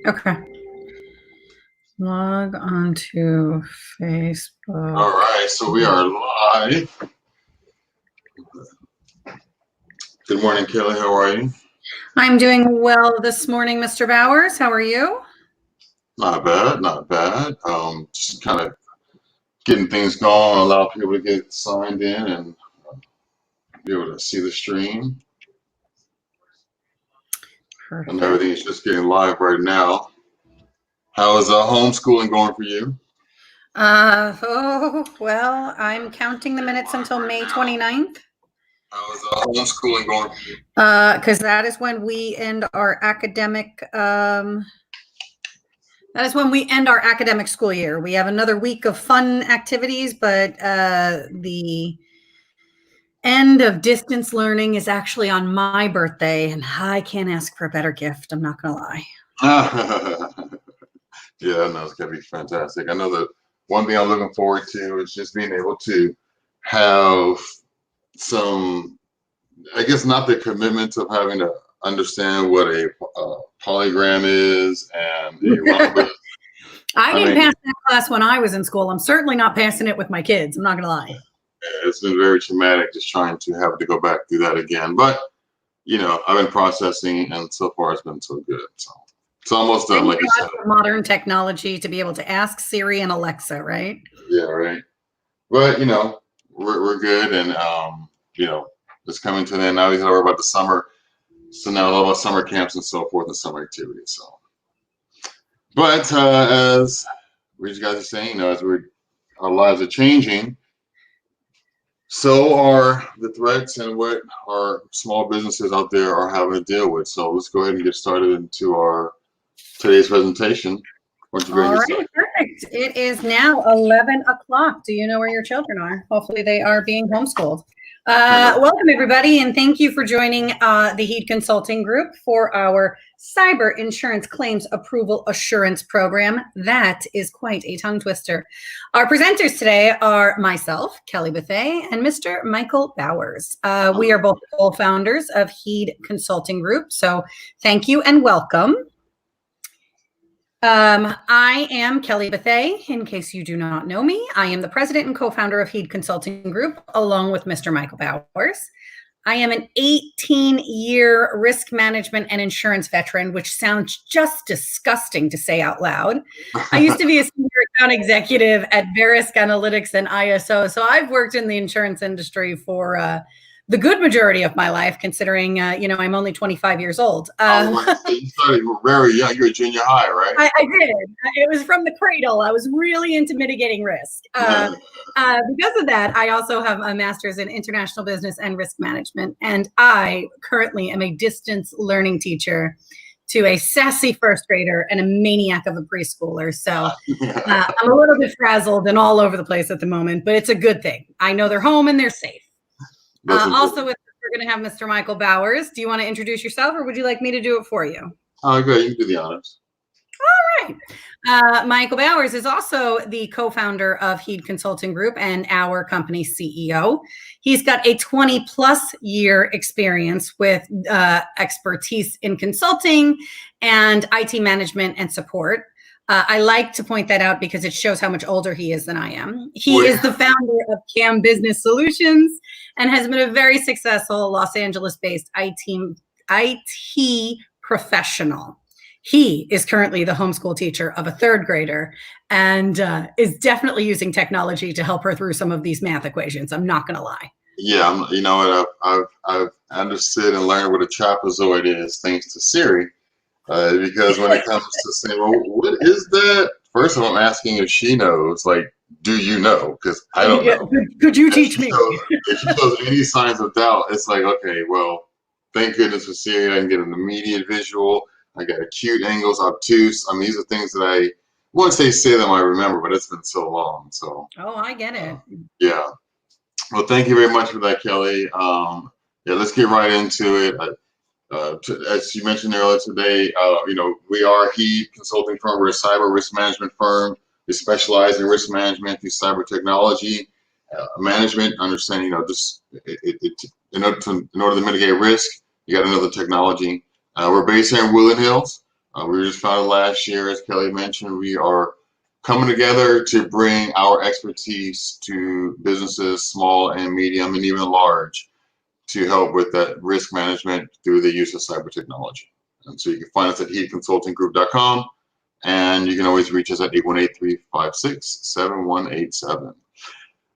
Okay. Log onto Facebook. All right, so we are live. Good morning, Kelly. How are you? I'm doing well this morning, Mr. Bowers. How are you? Not bad, not bad. Just kind of getting things going, allow people to get signed in and be able to see the stream. Perfect. And everything is just getting live right now. How is homeschooling going for you? Well, I'm counting the minutes until May 29th. How is homeschooling going for you? Because that is when we end our academic school year. We have another week of fun activities, but the end of distance learning is actually on my birthday, and I can't ask for a better gift. I'm not gonna lie. Yeah, I know it's gonna be fantastic. I know that one thing I'm looking forward to is just being able to have some, I guess, not the commitment of having to understand what a polygram is and a rhombus. I didn't pass that class when I was in school. I'm certainly not passing it with my kids. I'm not gonna lie. It's been very traumatic just trying to have to go back through that again. But you know, I've been processing, and so far it's been so good. So it's almost done, like you said. Modern technology to be able to ask Siri and Alexa, right? Yeah, right. But you know, we're good, and you know, it's coming to an end. Now we gotta worry about the summer. So now all about summer camps and so forth and summer activities. So, but as you guys are saying, you know, as our lives are changing, so are the threats and what our small businesses out there are having to deal with. So let's go ahead and get started into our today's presentation. All right, perfect. It is now 11 o'clock. Do you know where your children are? Hopefully they are being homeschooled. Welcome, everybody, and thank you for joining the HEED Consulting Group for our Cyber Insurance Claims Approval Assurance Program. That is quite a tongue twister. Our presenters today are myself, Kelly Bethay, and Mr. Michael Bowers. We are both co-founders of HEED Consulting Group, so thank you and welcome. I am Kelly Bethay. In case you do not know me, I am the president and co-founder of HEED Consulting Group, along with Mr. Michael Bowers. I am an 18-year risk management and insurance veteran, which sounds just disgusting to say out loud. I used to be a senior account executive at Verisk Analytics and ISO, so I've worked in the insurance industry for the good majority of my life, considering, you know, I'm only 25 years old. You started very young. You were junior high, right? I did. It was from the cradle. I was really into mitigating risk. Because of that, I also have a master's in international business and risk management. And I currently am a distance learning teacher to a sassy first grader and a maniac of a preschooler. So I'm a little bit frazzled and all over the place at the moment, but it's a good thing. I know they're home and they're safe. Also, we're going to have Mr. Michael Bowers. Do you want to introduce yourself, or would you like me to do it for you? Oh, good. You can do the honors. All right. Michael Bowers is also the co-founder of HEED Consulting Group and our company's CEO. He's got a 20-plus year experience with expertise in consulting and IT management and support. I like to point that out because it shows how much older he is than I am. He is the founder of CAM Business Solutions and has been a very successful Los Angeles-based IT professional. He is currently the homeschool teacher of a third grader and is definitely using technology to help her through some of these math equations. I'm not going to lie. Yeah, you know what? I've understood and learned what a trapezoid is thanks to Siri. Because when it comes to saying, well, what is that? First of all, I'm asking if she knows. Like, do you know? Because I don't know. Could you teach me? If she shows any signs of doubt, it's like, okay, well, thank goodness for Siri. I can get an immediate visual. I got acute angles, obtuse. I mean, these are things that I, once they say them, I remember, but it's been so long. So. Oh, I get it. Yeah. Well, thank you very much for that, Kelly. Yeah, let's get right into it. As you mentioned earlier today, you know, we are a HEED consulting firm. We're a cyber risk management firm. We specialize in risk management through cyber technology management. Understanding, you know, just in order to mitigate risk, you got to know the technology. We're based here in Woodland Hills. We were just founded last year, as Kelly mentioned. We are coming together to bring our expertise to businesses, small and medium and even large, to help with that risk management through the use of cyber technology. And so you can find us at heatconsultinggroup.com, and you can always reach us at 818-356-7187.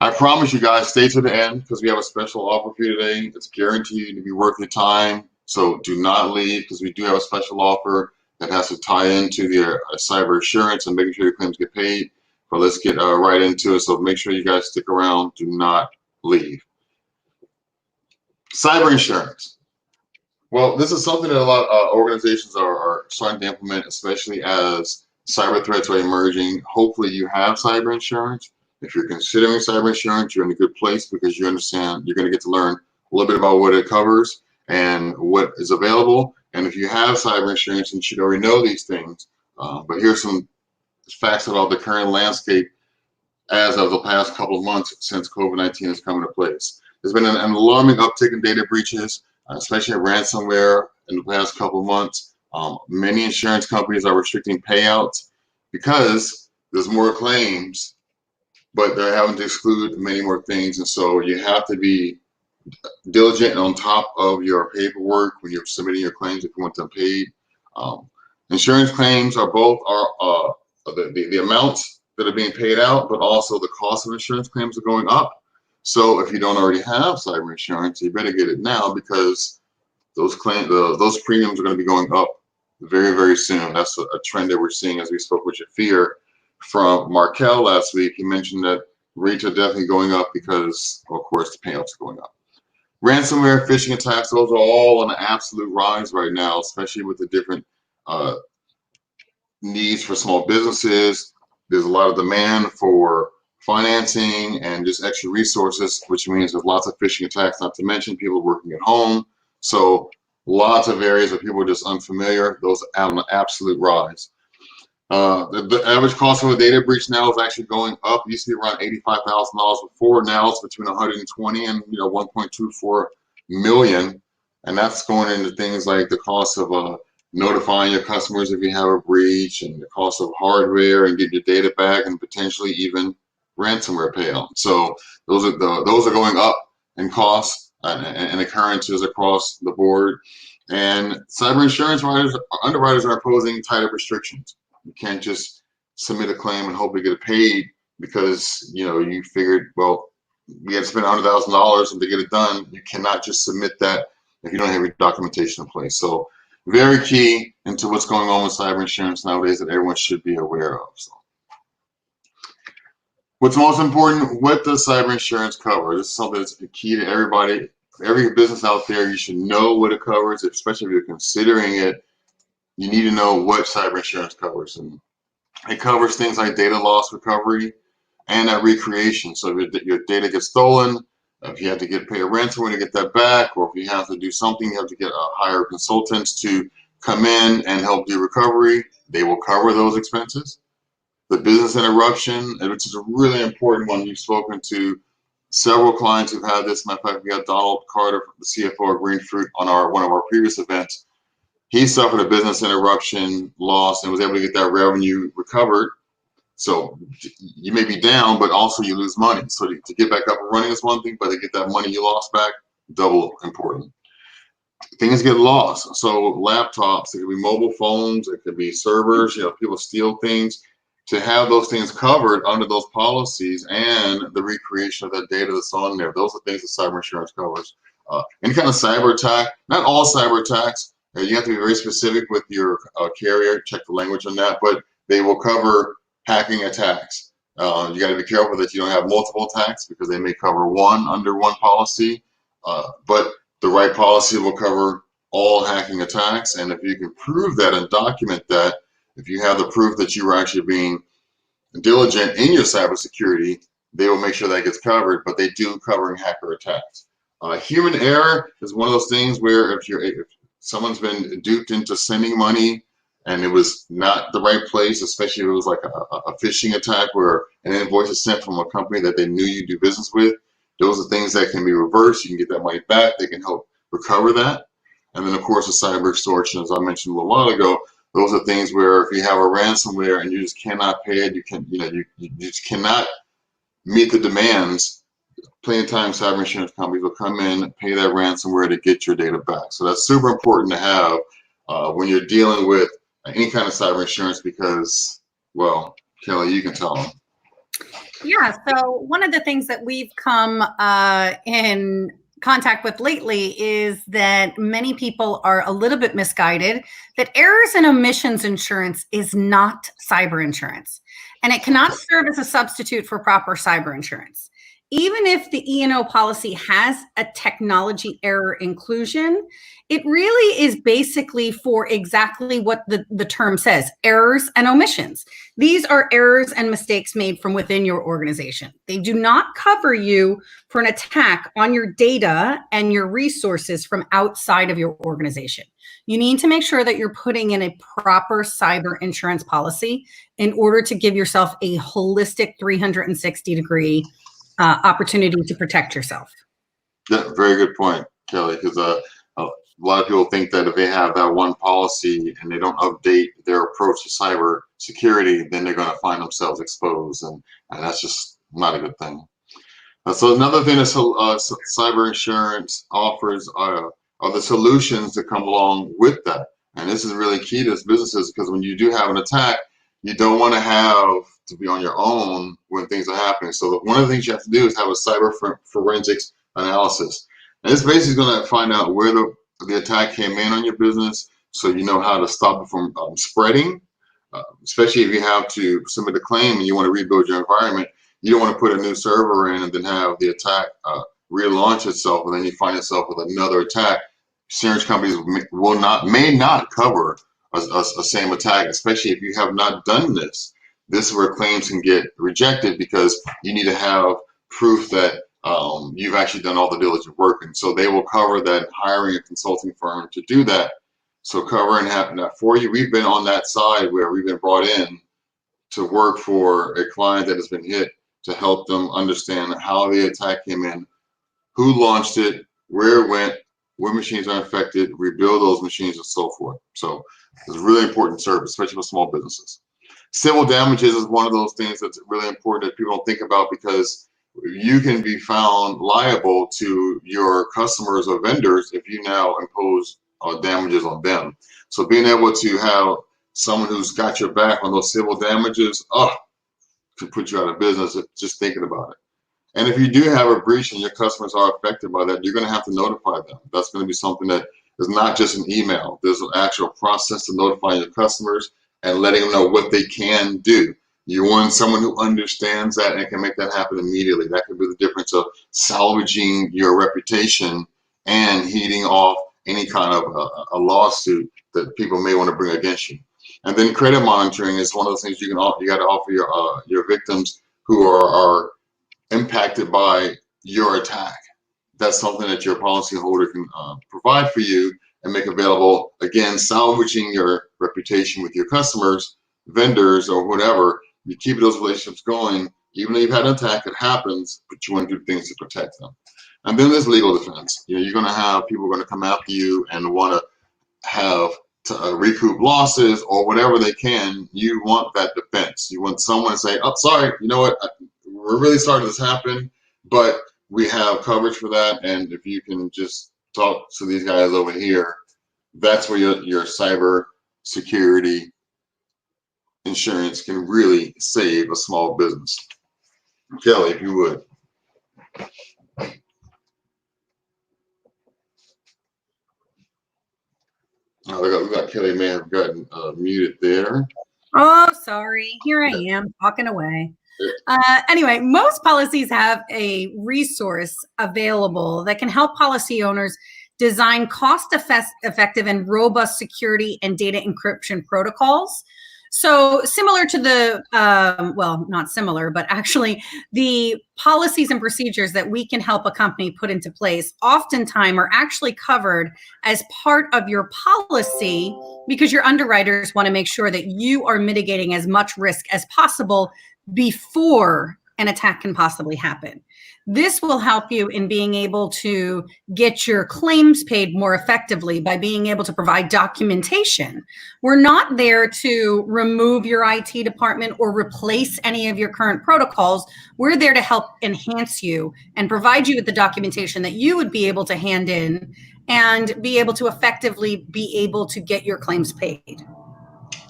I promise you guys, stay to the end because we have a special offer for you today. It's guaranteed to be worth your time. So do not leave because we do have a special offer that has to tie into the cyber insurance and making sure your claims get paid. But let's get right into it. So make sure you guys stick around. Do not leave. Cyber insurance. Well, this is something that a lot of organizations are starting to implement, especially as cyber threats are emerging. Hopefully you have cyber insurance. If you're considering cyber insurance, you're in a good place because you understand you're going to get to learn a little bit about what it covers and what is available. And if you have cyber insurance, you should already know these things. But here's some facts about the current landscape as of the past couple of months since COVID-19 has come into place. There's been an alarming uptick in data breaches, especially ransomware in the past couple of months. Many insurance companies are restricting payouts because there's more claims, but they're having to exclude many more things. And so you have to be diligent and on top of your paperwork when you're submitting your claims if you want them paid. Insurance claims are both the amounts that are being paid out, but also the cost of insurance claims are going up. So if you don't already have cyber insurance, you better get it now because those premiums are going to be going up very, very soon. That's a trend that we're seeing as we spoke with Jafir from Markel last week. He mentioned that rates are definitely going up because, of course, the payouts are going up. Ransomware, phishing attacks, those are all on an absolute rise right now, especially with the different needs for small businesses. There's a lot of demand for financing and just extra resources, which means there's lots of phishing attacks, not to mention people working at home. So lots of areas where people are just unfamiliar. Those are on an absolute rise. The average cost of a data breach now is actually going up. It used to be around $85,000 before. Now it's between 120 and 1.24 million, and that's going into things like the cost of notifying your customers if you have a breach, and the cost of hardware and getting your data back, and potentially even ransomware payout. So those are going up in costs and occurrences across the board. And cyber insurance underwriters are imposing tighter restrictions. You can't just submit a claim and hope to get it paid because you figured, well, we had to spend $100,000 to get it done. You cannot just submit that if you don't have your documentation in place. So very key into what's going on with cyber insurance nowadays that everyone should be aware of. So what's most important, what does cyber insurance cover? This is something that's key to everybody. Every business out there, you should know what it covers, especially if you're considering it. You need to know what cyber insurance covers, and it covers things like data loss recovery and recreation. So if your data gets stolen, if you have to pay a ransomware to get that back, or if you have to do something, you have to hire consultants to come in and help do recovery. They will cover those expenses. The business interruption, which is a really important one. You've spoken to several clients who've had this. Matter of fact, we got Donald Carter, the CFO of Greenfruit, on one of our previous events. He suffered a business interruption loss and was able to get that revenue recovered. So you may be down, but also you lose money. So to get back up and running is one thing, but to get that money you lost back, double important. Things get lost. So laptops, it could be mobile phones, it could be servers, people steal things. To have those things covered under those policies and the recreation of that data that's on there, those are things that cyber insurance covers. Any kind of cyber attack, not all cyber attacks, you have to be very specific with your carrier, check the language on that, but they will cover hacking attacks. You got to be careful that you don't have multiple attacks because they may cover one under one policy, but the right policy will cover all hacking attacks. And if you can prove that and document that, if you have the proof that you were actually being diligent in your cybersecurity, they will make sure that gets covered, but they do covering hacker attacks. Human error is one of those things where if someone's been duped into sending money and it was not the right place, especially if it was like a phishing attack where an invoice is sent from a company that they knew you do business with, those are things that can be reversed. You can get that money back. They can help recover that. And then, of course, the cyber extortion, as I mentioned a little while ago, Those are things where if you have a ransomware and you just cannot pay it, you just cannot meet the demands. Plenty of times cyber insurance companies will come in, pay that ransomware to get your data back. So that's super important to have when you're dealing with any kind of cyber insurance because, well, Kelly, you can tell them. Yeah, so one of the things that we've come in contact with lately is that many people are a little bit misguided that errors and omissions insurance is not cyber insurance, and it cannot serve as a substitute for proper cyber insurance. Even if the E&O policy has a technology error inclusion, it really is basically for exactly what the term says, errors and omissions. These are errors and mistakes made from within your organization. They do not cover you for an attack on your data and your resources from outside of your organization. You need to make sure that you're putting in a proper cyber insurance policy in order to give yourself a holistic 360-degree opportunity to protect yourself. Yeah, very good point, Kelly, because a lot of people think that if they have that one policy and they don't update their approach to cyber security, then they're going to find themselves exposed, and that's just not a good thing. So another thing that cyber insurance offers are the solutions that come along with that. And this is really key to businesses because when you do have an attack, you don't want to have to be on your own when things are happening. So one of the things you have to do is have a cyber forensics analysis. And this basically is going to find out where the attack came in on your business so you know how to stop it from spreading, especially if you have to submit a claim and you want to rebuild your environment. You don't want to put a new server in and then have the attack relaunch itself, and then you find yourself with another attack. Insurance companies may not cover a same attack, especially if you have not done this. This is where claims can get rejected because you need to have proof that you've actually done all the diligent work, and so they will cover that hiring a consulting firm to do that. So covering that for you. We've been on that side where we've been brought in to work for a client that has been hit to help them understand how the attack came in, who launched it, where it went, what machines are infected, rebuild those machines, and so forth. So it's a really important service, especially for small businesses. Civil damages is one of those things that's really important that people don't think about because you can be found liable to your customers or vendors if you now impose damages on them. So being able to have someone who's got your back on those civil damages, could put you out of business just thinking about it. And if you do have a breach and your customers are affected by that, you're going to have to notify them. That's going to be something that is not just an email. There's an actual process to notify your customers and letting them know what they can do. You want someone who understands that and can make that happen immediately. That could be the difference of salvaging your reputation and heating off any kind of a lawsuit that people may want to bring against you. And then credit monitoring is one of those things you got to offer your victims who are impacted by your attack. That's something that your policyholder can provide for you and make available. Again, salvaging your reputation with your customers, vendors, or whatever. You keep those relationships going, even though you've had an attack. It happens, but you want to do things to protect them. And then there's legal defense. You're going to have people going to come after you and want to have to recoup losses or whatever they can. You want that defense. You want someone to say, "Oh, sorry, you know what? We're really sorry this happened, but we have coverage for that." And if you can just talk to these guys over here, that's where your cyber security insurance can really save a small business. Kelly, if you would. We got Kelly may have gotten muted there. Oh, sorry. Here I am talking away. Anyway, most policies have a resource available that can help policy owners design cost-effective and robust security and data encryption protocols. So similar to the, well, not similar, but actually the policies and procedures that we can help a company put into place oftentimes are actually covered as part of your policy because your underwriters want to make sure that you are mitigating as much risk as possible before an attack can possibly happen. This will help you in being able to get your claims paid more effectively by being able to provide documentation. We're not there to remove your IT department or replace any of your current protocols. We're there to help enhance you and provide you with the documentation that you would be able to hand in and be able to effectively be able to get your claims paid.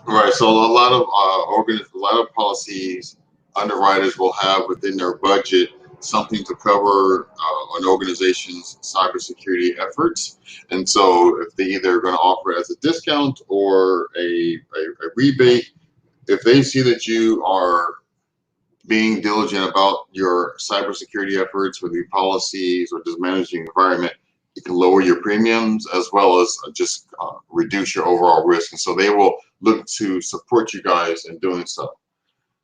Right. So a lot of a lot of policies underwriters will have within their budget something to cover an organization's cybersecurity efforts. And so if they either are going to offer it as a discount or a rebate, if they see that you are being diligent about your cybersecurity efforts with your policies or just managing the environment, it can lower your premiums as well as just reduce your overall risk. And so they will look to support you guys in doing so.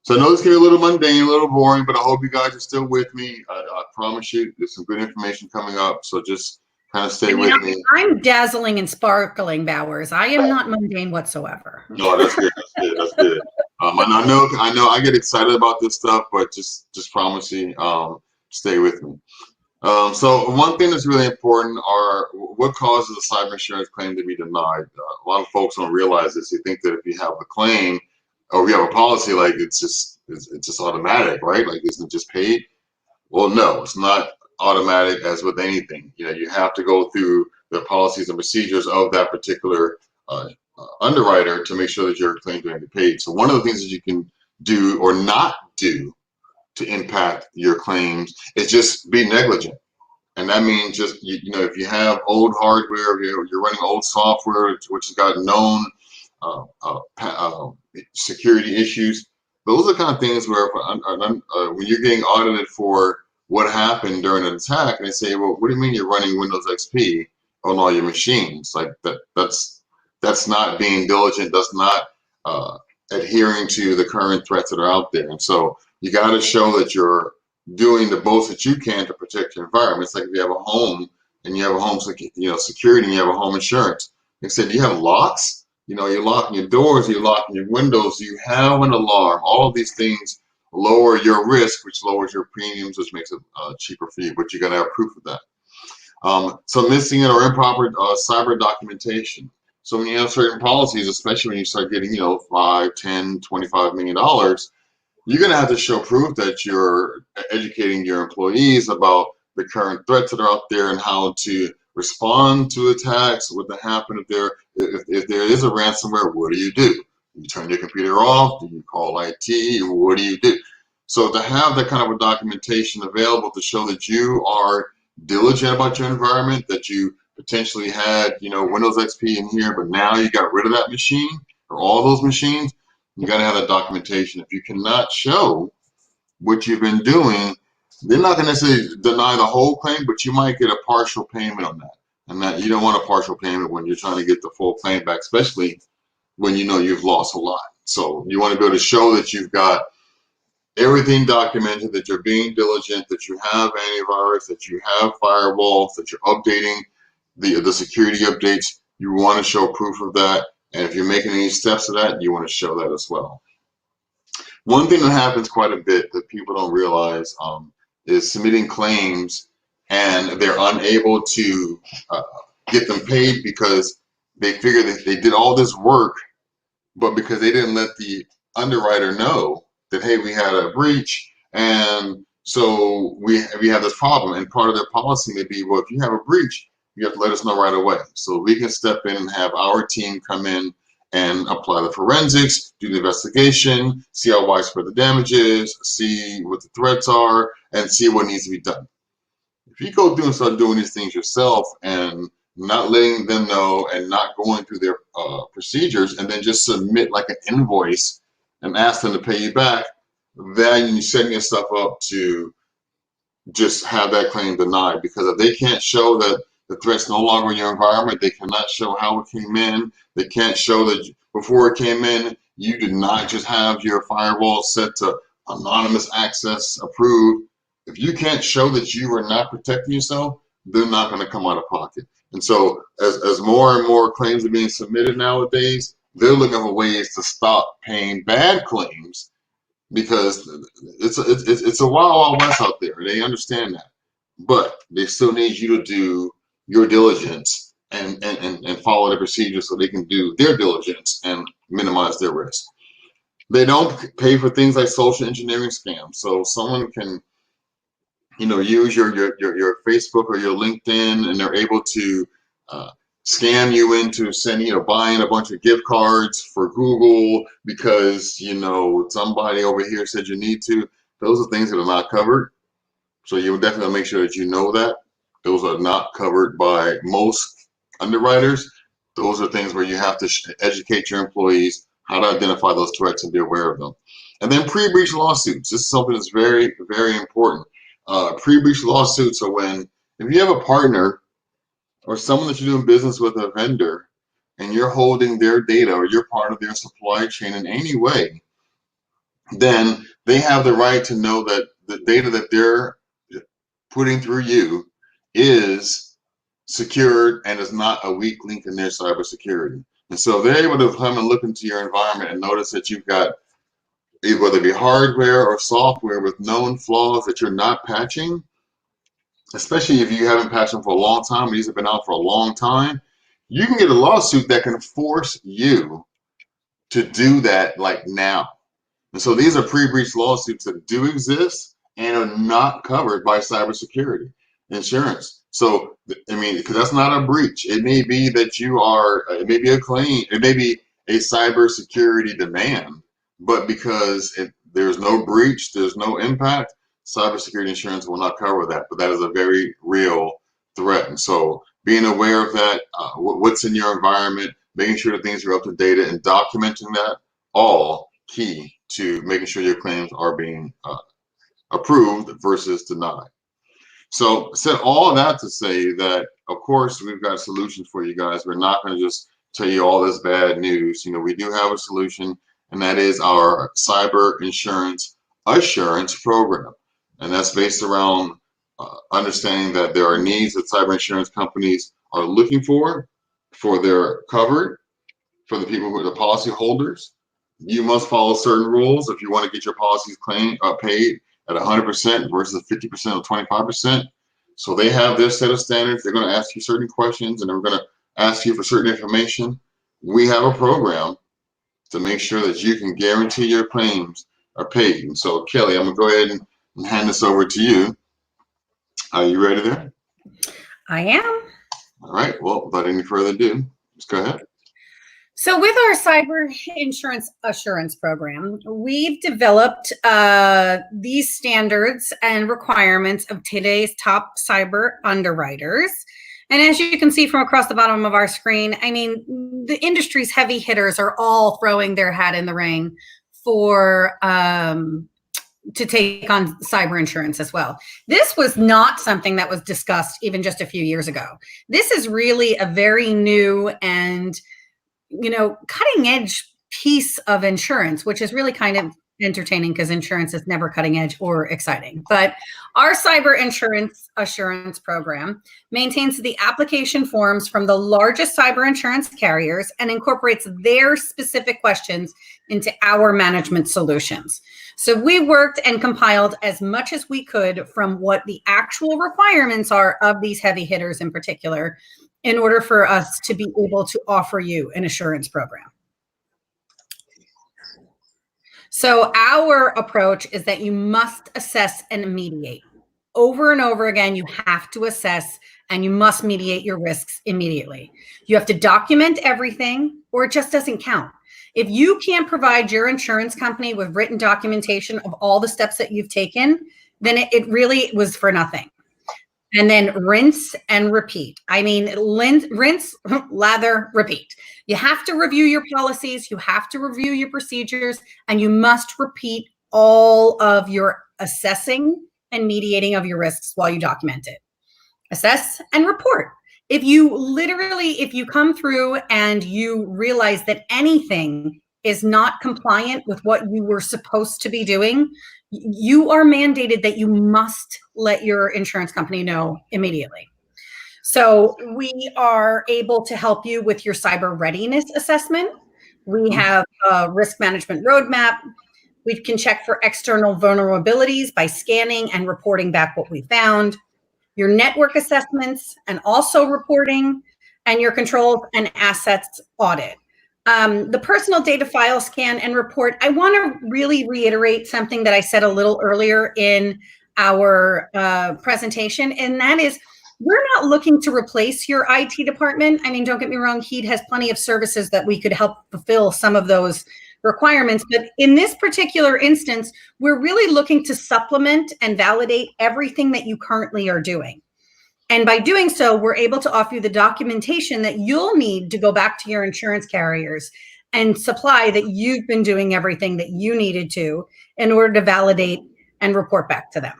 So I know this can be a little mundane, a little boring, but I hope you guys are still with me. I promise you there's some good information coming up. So just kind of stay with me. I'm dazzling and sparkling, Bowers. I am not mundane whatsoever. No, that's good. That's good. That's good. I know I get excited about this stuff, but just promise you, stay with me. So one thing that's really important are what causes a cyber insurance claim to be denied. A lot of folks don't realize this. You think that if you have a claim or if you have a policy, like it's just automatic, right? Like isn't it just paid? Well, no, it's not automatic as with anything. You know, you have to go through the policies and procedures of that particular underwriter to make sure that your claim is going to be paid. So one of the things that you can do or not do to impact your claims is just be negligent. And that means just, you know, if you have old hardware, you're running old software, which has got known security issues, those are kind of things where when you're getting audited for what happened during an attack, and they say, well, what do you mean you're running Windows XP on all your machines? Like that's not being diligent, that's not adhering to the current threats that are out there. And so you got to show that you're doing the most that you can to protect your environment. It's like if you have a home and you have a home, security, and you have a home insurance. They said, do you have locks? You know, you're locking your doors, you're locking your windows, you have an alarm. All of these things lower your risk, which lowers your premiums, which makes it cheaper for you, but you got to have proof of that. So missing it or improper cyber documentation. So when you have certain policies, especially when you start getting, you know, $5, $10, $25 million, you're going to have to show proof that you're educating your employees about the current threats that are out there and how to respond to attacks, what to happen if there is a ransomware, what do? You turn your computer off? Do you call IT? What do you do? So to have that kind of a documentation available to show that you are diligent about your environment, that you potentially had, you know, Windows XP in here, but now you got rid of that machine or all those machines, you got to have that documentation. If you cannot show what you've been doing, they're not going to necessarily deny the whole claim, but you might get a partial payment on that. And that you don't want a partial payment when you're trying to get the full claim back, especially when you know you've lost a lot. So you want to be able to show that you've got everything documented, that you're being diligent, that you have antivirus, that you have firewalls, that you're updating the security updates. You want to show proof of that. And if you're making any steps to that, you want to show that as well. One thing that happens quite a bit that people don't realize is submitting claims and they're unable to get them paid because they figure that they did all this work, but because they didn't let the underwriter know that, hey, we had a breach, and so we have this problem. And part of their policy may be, well, if you have a breach, you have to let us know right away so we can step in and have our team come in and apply the forensics, do the investigation, see how widespread the damage is, see what the threats are, and see what needs to be done. If you go through and start doing these things yourself and not letting them know and not going through their procedures and then just submit like an invoice and ask them to pay you back, then you're setting yourself up to just have that claim denied. Because if they can't show that the threat's no longer in your environment, they cannot show how it came in, they can't show that before it came in, you did not just have your firewall set to anonymous access approved. If you can't show that you are not protecting yourself, they're not going to come out of pocket. And so as more and more claims are being submitted nowadays, they're looking for ways to stop paying bad claims because it's a wild west out there. They understand that, but they still need you to do your diligence and follow the procedures so they can do their diligence and minimize their risk. They don't pay for things like social engineering scams. So someone can, use your Facebook or your LinkedIn, and they're able to uh, scam you into sending, buying a bunch of gift cards for Google because, somebody over here said you need to. Those are things that are not covered. So you would definitely make sure that you know that. Those are not covered by most underwriters. Those are things where you have to educate your employees how to identify those threats and be aware of them. And then pre-breach lawsuits. This is something that's very, very important. Pre-breach lawsuits are when, if you have a partner or someone that you're doing business with, a vendor, and you're holding their data or you're part of their supply chain in any way, then they have the right to know that the data that they're putting through you is secured and is not a weak link in their cybersecurity. And so they're able to come and look into your environment and notice that you've got, whether it be hardware or software with known flaws that you're not patching, especially if you haven't patched them for a long time, and these have been out for a long time, you can get a lawsuit that can force you to do that like now. And so these are pre-breach lawsuits that do exist and are not covered by cybersecurity insurance. So, I mean, because that's not a breach. It may be that it may be a claim, it may be a cybersecurity demand, but because there's no breach, there's no impact, cybersecurity insurance will not cover that. But that is a very real threat. And so being aware of that, what's in your environment, making sure that things are up to date and documenting that, all key to making sure your claims are being approved versus denied. So said all of that to say that, of course, we've got solutions for you guys. We're not going to just tell you all this bad news. We do have a solution, and that is our cyber insurance assurance program. And that's based around understanding that there are needs that cyber insurance companies are looking for their covered, for the people who are the policy holders. You must follow certain rules if you want to get your policies paid at 100% versus 50% or 25%. So they have their set of standards. They're going to ask you certain questions, and they're going to ask you for certain information. We have a program to make sure that you can guarantee your claims are paid. And so, Kelly, I'm going to go ahead and hand this over to you. Are you ready there? I am. All right. Well, without any further ado, just go ahead. So with our cyber insurance assurance program, we've developed these standards and requirements of today's top cyber underwriters. And as you can see from across the bottom of our screen, I mean, the industry's heavy hitters are all throwing their hat in the ring for to take on cyber insurance as well. This was not something that was discussed even just a few years ago. This is really a very new and cutting edge piece of insurance, which is really kind of entertaining because insurance is never cutting edge or exciting. But our cyber insurance assurance program maintains the application forms from the largest cyber insurance carriers and incorporates their specific questions into our management solutions. So we worked and compiled as much as we could from what the actual requirements are of these heavy hitters in particular, in order for us to be able to offer you an assurance program. So our approach is that you must assess and mediate. Over and over again, you have to assess and you must mediate your risks immediately. You have to document everything or it just doesn't count. If you can't provide your insurance company with written documentation of all the steps that you've taken, then it really was for nothing. And then rinse and repeat. I mean, rinse, lather, repeat. You have to review your policies, you have to review your procedures, and you must repeat all of your assessing and mediating of your risks while you document it. Assess and report. If you come through and you realize that anything is not compliant with what you were supposed to be doing, you are mandated that you must let your insurance company know immediately. So we are able to help you with your cyber readiness assessment. We have a risk management roadmap. We can check for external vulnerabilities by scanning and reporting back what we found, your network assessments and also reporting, and your controls and assets audit. The personal data file scan and report, I want to really reiterate something that I said a little earlier in our presentation, and that is we're not looking to replace your IT department. I mean, don't get me wrong, HEED has plenty of services that we could help fulfill some of those requirements. But in this particular instance, we're really looking to supplement and validate everything that you currently are doing. And by doing so, we're able to offer you the documentation that you'll need to go back to your insurance carriers and supply that you've been doing everything that you needed to in order to validate and report back to them.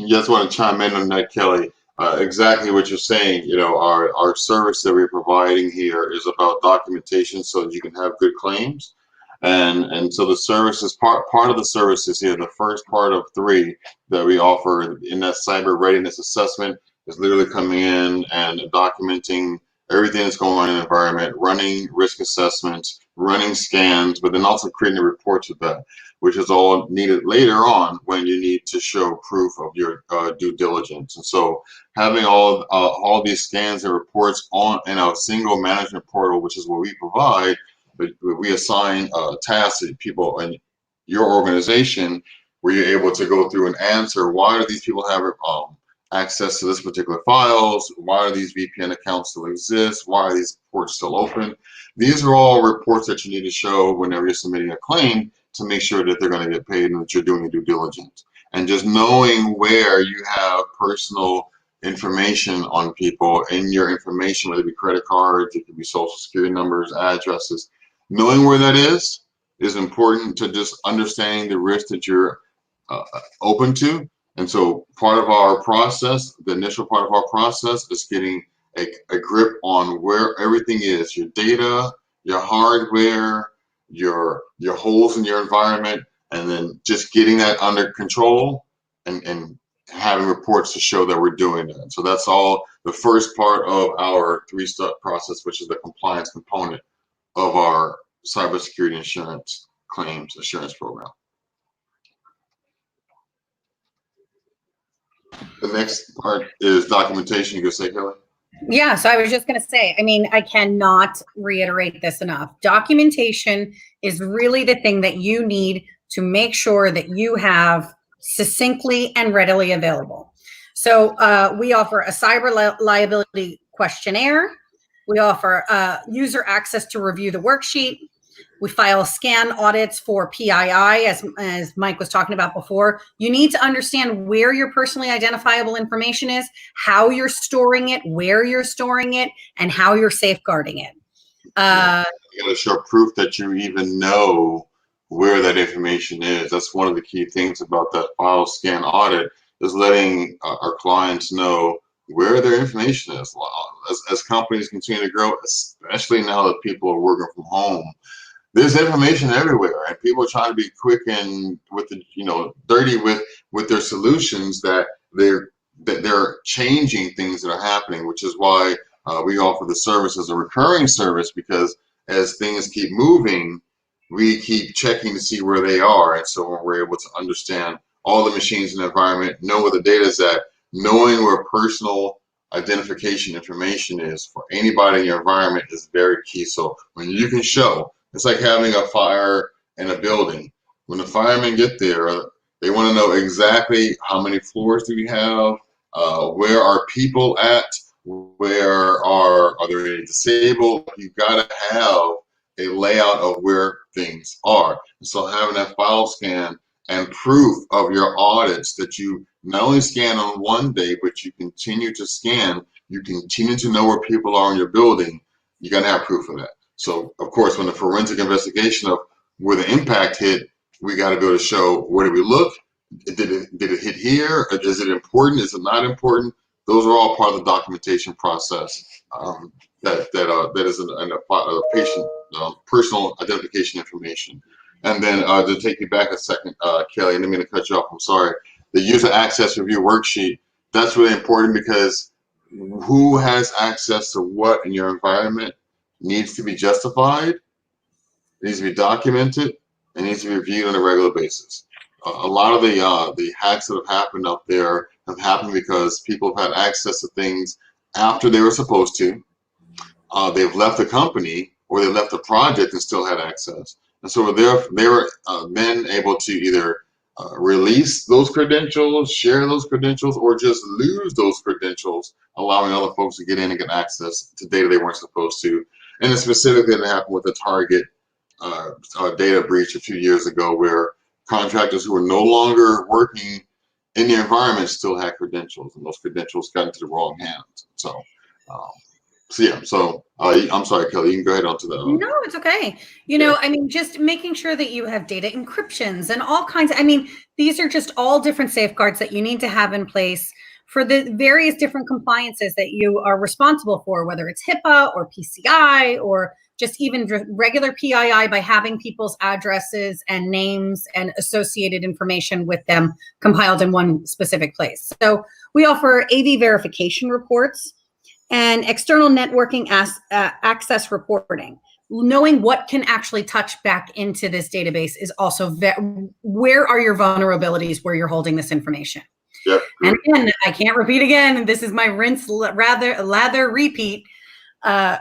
Just want to chime in on that, Kelly. Exactly what you're saying. You know, our service that we're providing here is about documentation so that you can have good claims. And so the service is part of the services here. The first part of 3 that we offer in that cyber readiness assessment is literally coming in and documenting everything that's going on in the environment, running risk assessments, running scans, but then also creating reports with that, which is all needed later on when you need to show proof of your due diligence. And so having all these scans and reports on in a single management portal, which is what we provide, but we assign tasks to people in your organization where you're able to go through and answer, why do these people have access to this particular files? Why do these VPN accounts still exist? Why are these ports still open? These are all reports that you need to show whenever you're submitting a claim to make sure that they're going to get paid and that you're doing your due diligence. And just knowing where you have personal information on people in your information, whether it be credit cards, it could be social security numbers, addresses, knowing where that is important to just understanding the risk that you're open to. And so part of our process, the initial part of our process is getting a grip on where everything is, your data, your hardware, your holes in your environment, and then just getting that under control and having reports to show that we're doing that. So that's all the first part of our 3-step process, which is the compliance component of our cybersecurity insurance claims assurance program. The next part is documentation. You can say, Kelly? Yeah, so I was just going to say, I mean, I cannot reiterate this enough. Documentation is really the thing that you need to make sure that you have succinctly and readily available. So we offer a cyber liability questionnaire. We offer user access to review the worksheet. We file scan audits for PII, as Mike was talking about before. You need to understand where your personally identifiable information is, how you're storing it, where you're storing it, and how you're safeguarding it. You got to show proof that you even know where that information is. That's one of the key things about that file scan audit, is letting our clients know where their information is. As companies continue to grow, especially now that people are working from home, there's information everywhere, and people are trying to be quick and with the dirty with their solutions, that they're changing things that are happening, which is why we offer the service as a recurring service, because as things keep moving, we keep checking to see where they are. And so when we're able to understand all the machines in the environment, know where the data is at, knowing where personal identification information is for anybody in your environment is very key. So when you can show, it's like having a fire in a building. When the firemen get there, they want to know exactly how many floors do we have, where are people at, where are there any disabled. You've got to have a layout of where things are. So having that file scan and proof of your audits that you not only scan on one day, but you continue to scan, you continue to know where people are in your building, you got to have proof of that. So, of course, when the forensic investigation of where the impact hit, we got to be able to show, where did we look? Did it hit here? Is it important? Is it not important? Those are all part of the documentation process that is a patient personal identification information. And then to take you back a second, Kelly, I didn't mean to cut you off, I'm sorry. The user access review worksheet, that's really important, because who has access to what in your environment needs to be justified, needs to be documented, It needs to be reviewed on a regular basis. A lot of the hacks that have happened up there have happened because people have had access to things after they were supposed to. They've left the company or they left the project and still had access. And so they were then able to either release those credentials, share those credentials, or just lose those credentials, allowing other folks to get in and get access to data they weren't supposed to. And it specifically that happened with the Target data breach a few years ago, where contractors who were no longer working in the environment still had credentials, and those credentials got into the wrong hands. Um, I'm sorry, Kelly, you can go ahead on to the. No, it's okay. I mean, just making sure that you have data encryptions and all kinds I mean, these are just all different safeguards that you need to have in place for the various different compliances that you are responsible for, whether it's HIPAA or PCI or just even regular PII, by having people's addresses and names and associated information with them compiled in one specific place. So we offer AV verification reports and external networking access reporting. Knowing what can actually touch back into this database is also where are your vulnerabilities where you're holding this information. Yep. And again, I can't repeat again. This is my rinse, lather, repeat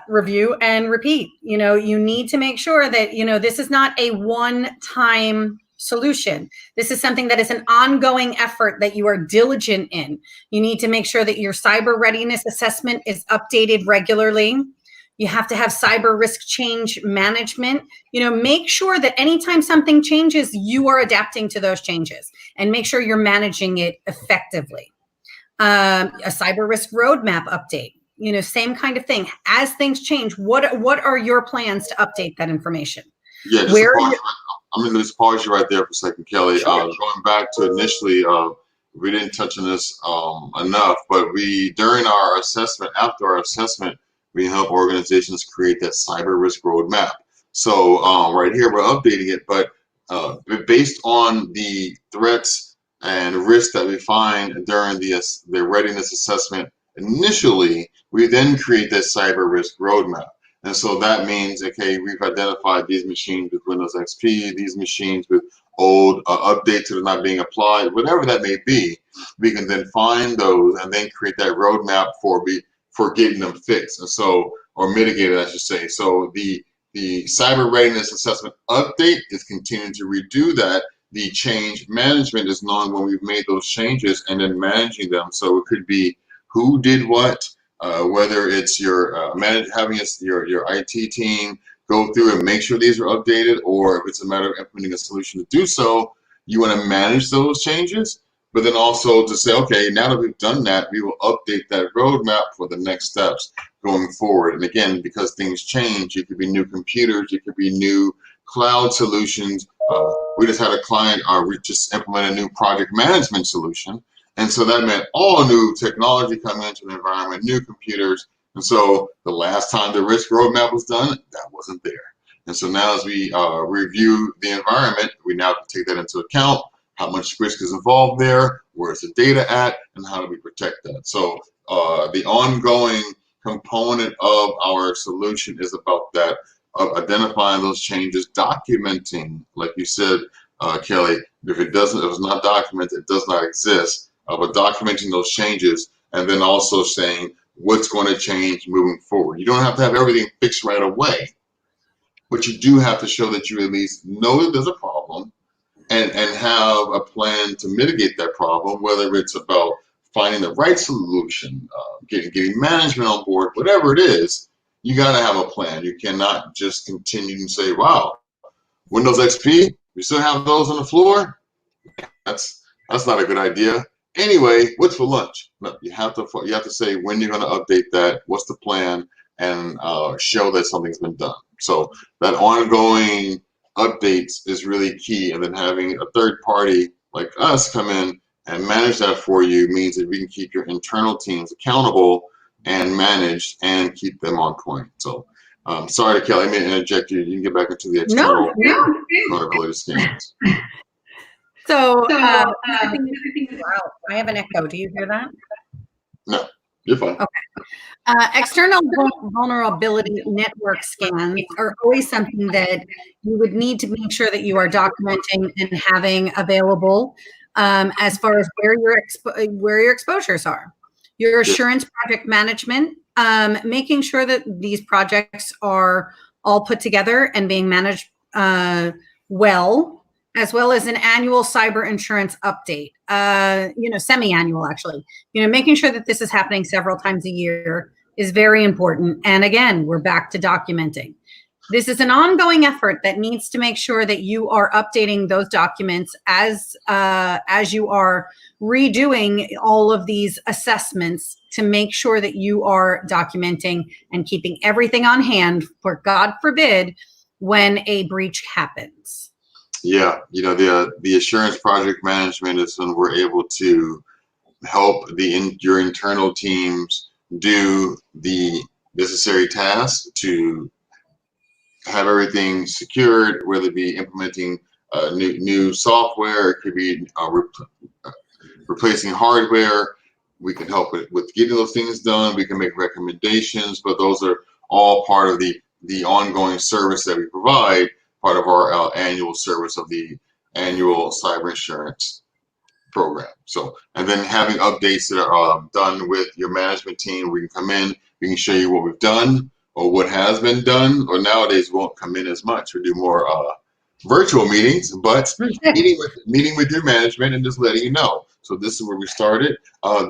review and repeat. You need to make sure that, this is not a one-time solution. This is something that is an ongoing effort that you are diligent in. You need to make sure that your cyber readiness assessment is updated regularly. You have to have cyber risk change management. Make sure that anytime something changes, you are adapting to those changes and make sure you're managing it effectively. A cyber risk roadmap update, same kind of thing. As things change, what are your plans to update that information? Yeah, I'm going to just pause you right there for a second, Kelly. Sure. Going back to initially, we didn't touch on this enough, but during our assessment, after our assessment, we help organizations create that cyber risk roadmap. So right here, we're updating it, but based on the threats and risks that we find during the readiness assessment initially, we then create that cyber risk roadmap. And so that means, okay, we've identified these machines with Windows XP, these machines with old updates that are not being applied, whatever that may be. We can then find those and then create that roadmap for getting them fixed, and so, or mitigated, I should say. So the cyber readiness assessment update is continuing to redo that. The change management is knowing when we've made those changes and then managing them. So it could be who did what. Whether it's having your IT team go through and make sure these are updated, or if it's a matter of implementing a solution to do so, you want to manage those changes, but then also to say, okay, now that we've done that, we will update that roadmap for the next steps going forward. And again, because things change, it could be new computers, it could be new cloud solutions. We just had a client, we just implemented a new project management solution. And so that meant all new technology coming into the environment, new computers. And so the last time the risk roadmap was done, that wasn't there. And so now as we review the environment, we now can take that into account, how much risk is involved there, where's the data at, and how do we protect that. So the ongoing component of our solution is about that, of identifying those changes, documenting, like you said, Kelly, if it was not documented, it does not exist. But documenting those changes and then also saying what's going to change moving forward. You don't have to have everything fixed right away, but you do have to show that you at least know that there's a problem and have a plan to mitigate that problem, whether it's about finding the right solution, getting management on board, whatever it is, you got to have a plan. You cannot just continue and say, wow, Windows XP, we still have those on the floor? That's not a good idea. Anyway, what's for lunch? No, you have to say when you're going to update that, what's the plan, and show that something's been done. So that ongoing updates is really key, and then having a third party like us come in and manage that for you means that we can keep your internal teams accountable and managed and keep them on point. So sorry, Kelly, I may interject you. You can get back into the external vulnerability scans. So, wow, I have an echo. Do you hear that? No. You're fine. External vulnerability network scans are always something that you would need to make sure that you are documenting and having available as far as where your exposures are. Your assurance project management, making sure that these projects are all put together and being managed as well as an annual cyber insurance update, semi-annual actually. Making sure that this is happening several times a year is very important. And again, we're back to documenting. This is an ongoing effort that needs to make sure that you are updating those documents as you are redoing all of these assessments to make sure that you are documenting and keeping everything on hand for, God forbid, when a breach happens. Yeah, the assurance project management is when we're able to help your internal teams do the necessary tasks to have everything secured, whether it be implementing new software, it could be replacing hardware. We can help with getting those things done. We can make recommendations, but those are all part of the ongoing service that we provide, part of our annual service of the annual cyber insurance program. So, and then having updates that are done with your management team, we can come in, we can show you what we've done or what has been done, or nowadays we won't come in as much. We do more virtual meetings, but meeting with your management and just letting you know. So this is where we started.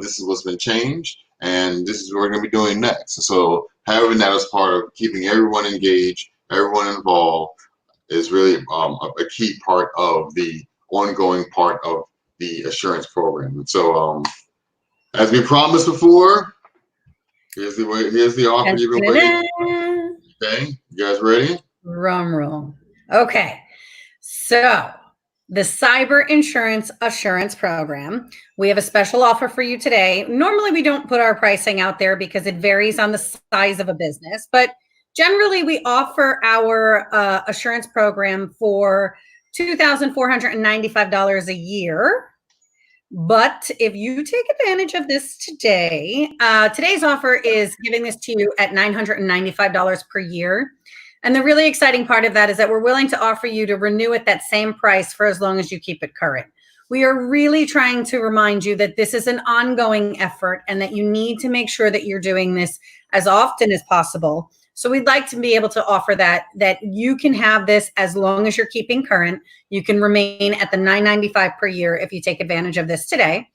This is what's been changed, and this is what we're going to be doing next. So having that as part of keeping everyone engaged, everyone involved, is really a key part of the ongoing part of the assurance program. And so, as we promised before, here's the offer you've been waiting. Okay, you guys ready? Drum roll. Okay, so the cyber insurance assurance program. We have a special offer for you today. Normally, we don't put our pricing out there because it varies on the size of a business, but generally, we offer our assurance program for $2,495 a year. But if you take advantage of this today, today's offer is giving this to you at $995 per year. And the really exciting part of that is that we're willing to offer you to renew at that same price for as long as you keep it current. We are really trying to remind you that this is an ongoing effort and that you need to make sure that you're doing this as often as possible. So we'd like to be able to offer that you can have this as long as you're keeping current. You can remain at the $995 per year if you take advantage of this today.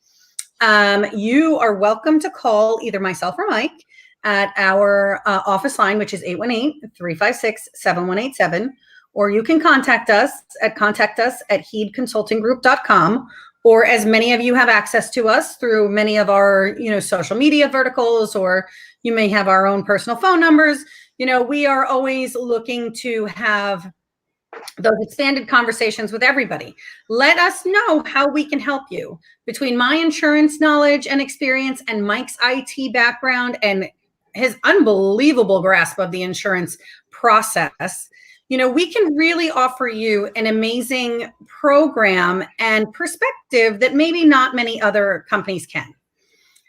You are welcome to call either myself or Mike at our office line, which is 818-356-7187, or you can contact us at heedconsultinggroup.com, or as many of you have access to us through many of our, social media verticals, or you may have our own personal phone numbers. We are always looking to have those expanded conversations with everybody. Let us know how we can help you. Between my insurance knowledge and experience and Mike's IT background and his unbelievable grasp of the insurance process, we can really offer you an amazing program and perspective that maybe not many other companies can.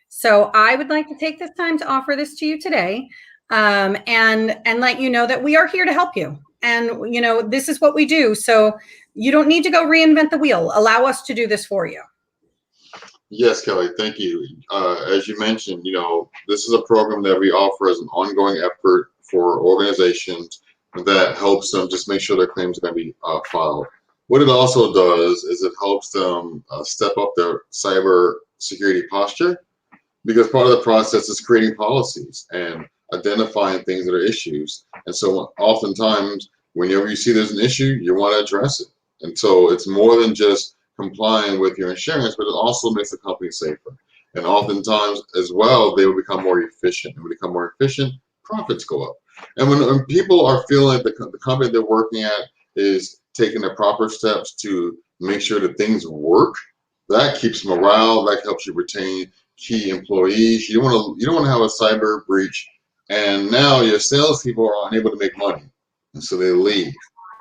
So I would like to take this time to offer this to you today, and let you know that we are here to help you. And, this is what we do. So you don't need to go reinvent the wheel. Allow us to do this for you. Yes, Kelly, thank you. As you mentioned, this is a program that we offer as an ongoing effort for organizations that helps them just make sure their claims are going to be filed. What it also does is it helps them step up their cyber security posture, because part of the process is creating policies and identifying things that are issues. And so oftentimes, whenever you see there's an issue, you want to address it. And so it's more than just complying with your insurance, but it also makes the company safer. And oftentimes as well, they will become more efficient. And when they become more efficient, profits go up. And when people are feeling like the company they're working at is taking the proper steps to make sure that things work, that keeps morale, that helps you retain key employees. You don't want to have a cyber breach, and now your salespeople are unable to make money, and so they leave.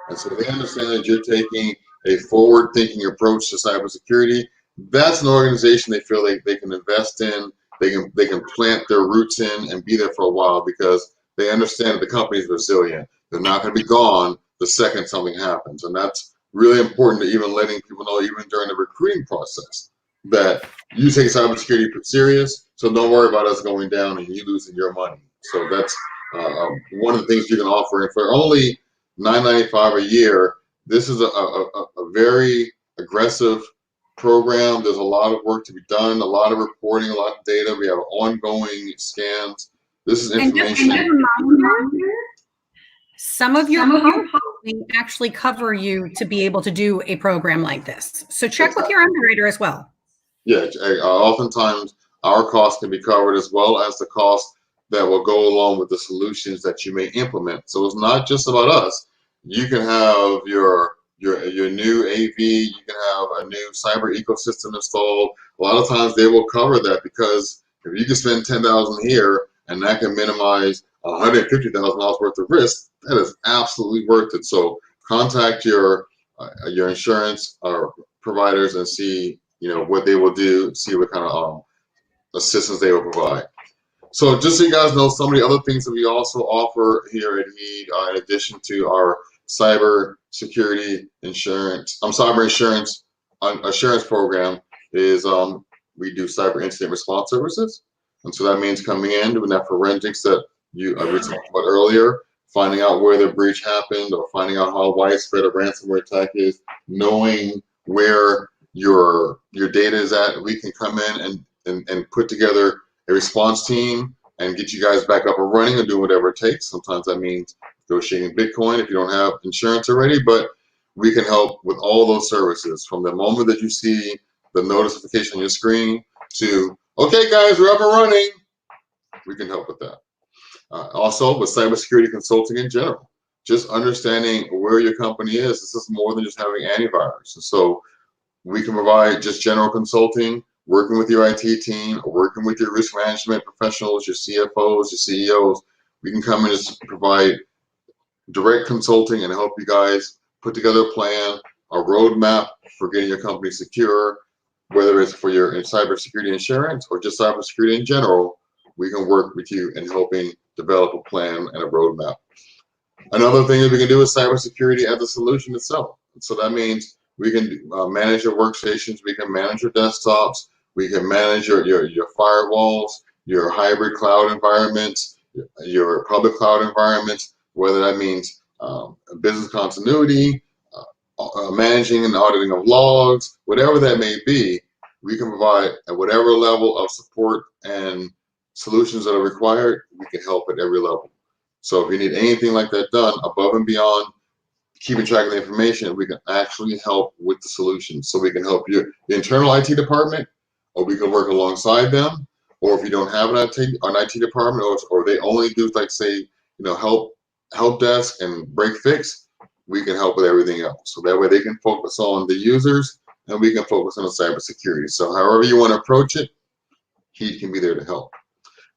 And so they understand that you're taking a forward-thinking approach to cybersecurity. That's an organization they feel like they can invest in they can plant their roots in and be there for a while because they understand that the company is resilient. They're not going to be gone the second something happens, and that's really important to even letting people know, even during the recruiting process, that you take cybersecurity serious. So don't worry about us going down and you losing your money. So that's one of the things you can offer. And for only $9.95 a year, this is a very aggressive program. There's a lot of work to be done, a lot of reporting, a lot of data. We have ongoing scans. This is information. And just a reminder, some of your policies actually cover you to be able to do a program like this. So check with your underwriter as well. Yeah, oftentimes our costs can be covered as well as the cost that will go along with the solutions that you may implement. So it's not just about us. You can have your new AV, you can have a new cyber ecosystem installed. A lot of times they will cover that because if you can spend $10,000 here and that can minimize $150,000 worth of risk, that is absolutely worth it. So contact your insurance providers and see what they will do, see what kind of assistance they will provide. So just so you guys know, some of the other things that we also offer here at HEED, in addition to our cyber insurance program, is we do cyber incident response services. And so that means coming in, doing that forensics that we talked about earlier, finding out where the breach happened or finding out how widespread a ransomware attack is, knowing where your data is at. We can come in and put together a response team and get you guys back up and running and do whatever it takes. Sometimes that means negotiating Bitcoin if you don't have insurance already, but we can help with all those services from the moment that you see the notification on your screen to, okay guys, we're up and running. We can help with that. Also with cybersecurity consulting in general, just understanding where your company is. This is more than just having antivirus. And so we can provide just general consulting, working with your IT team, working with your risk management professionals, your CFOs, your CEOs. We can come in and provide direct consulting and help you guys put together a plan, a roadmap for getting your company secure, whether it's for your cybersecurity insurance or just cybersecurity in general. We can work with you in helping develop a plan and a roadmap. Another thing that we can do is cybersecurity as a solution itself. So that means we can manage your workstations, we can manage your desktops, we can manage your firewalls, your hybrid cloud environments, your public cloud environments, whether that means business continuity, managing and auditing of logs, whatever that may be. We can provide at whatever level of support and solutions that are required. We can help at every level. So if you need anything like that done above and beyond keeping track of the information, we can actually help with the solution. So we can help your internal IT department, or we can work alongside them. Or if you don't have an IT department, or they only do, like, say, help desk and break fix, we can help with everything else. So that way they can focus on the users and we can focus on the cybersecurity. So however you want to approach it, he can be there to help.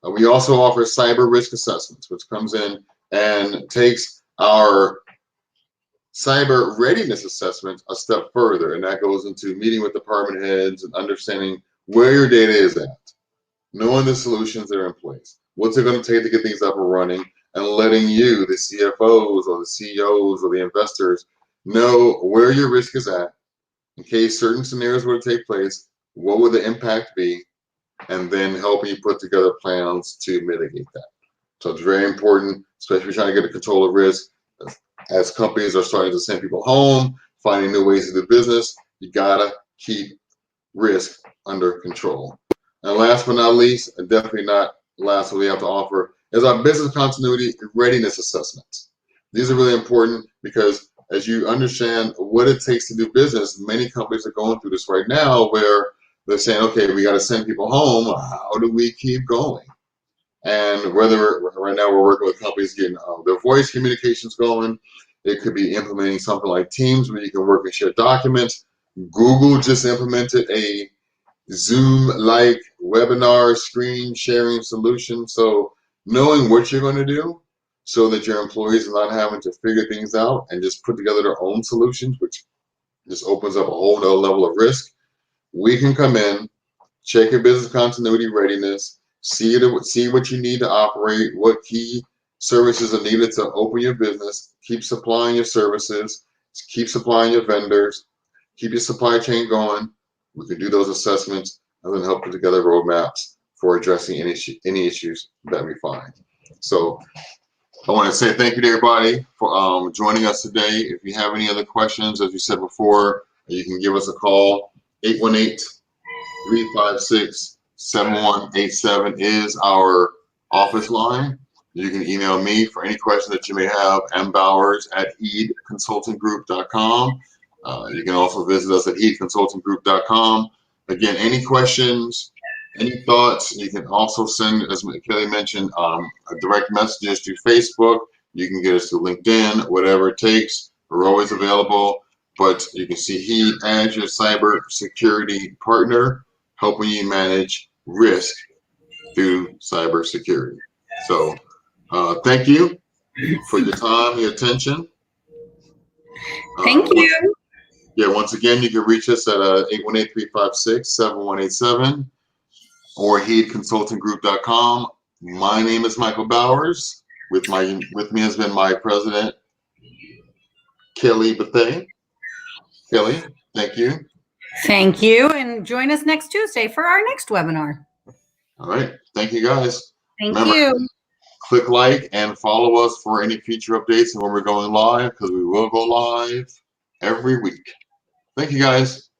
We also offer cyber risk assessments, which comes in and takes our cyber readiness assessment a step further, and that goes into meeting with department heads and understanding where your data is at, knowing the solutions that are in place, what's it going to take to get things up and running, and letting you, the CFOs or the CEOs or the investors, know where your risk is at in case certain scenarios were to take place, what would the impact be, and then helping you put together plans to mitigate that. So it's very important, especially trying to get a control of risk. As companies are starting to send people home, finding new ways to do business, you gotta keep risk under control. And last but not least, and definitely not last, what we have to offer is our business continuity readiness assessments. These are really important because as you understand what it takes to do business, many companies are going through this right now where they're saying, okay, we got to send people home. How do we keep going? And whether right now we're working with companies getting their voice communications going, it could be implementing something like Teams where you can work and share documents. Google just implemented a Zoom-like webinar screen sharing solution. So knowing what you're going to do so that your employees are not having to figure things out and just put together their own solutions, which just opens up a whole nother level of risk. We can come in, check your business continuity readiness, see what you need to operate, what key services are needed to open your business, keep supplying your services, keep supplying your vendors, keep your supply chain going. We can do those assessments and then help put together roadmaps for addressing any issues that we find. So I want to say thank you to everybody for joining us today. If you have any other questions, as you said before, you can give us a call. 818-356-7187 is our office line. You can email me for any questions that you may have, mbowers@heedconsultinggroup.com. You can also visit us at heedconsultinggroup.com. Again, any questions, any thoughts, you can also send, as Kelly mentioned, direct messages to Facebook. You can get us to LinkedIn, whatever it takes. We're always available. But you can see Heed as your cyber security partner, helping you manage risk through cybersecurity. So thank you for your time, your attention. Thank you. Yeah, once again, you can reach us at 818-356-7187 or heedconsultinggroup.com. My name is Michael Bowers. With me has been my president, Kelly Bethay. Kelly, thank you. Thank you. And join us next Tuesday for our next webinar. All right. Thank you, guys. Thank Remember, you. click like and follow us for any future updates and when we're going live, because we will go live every week. Thank you, guys.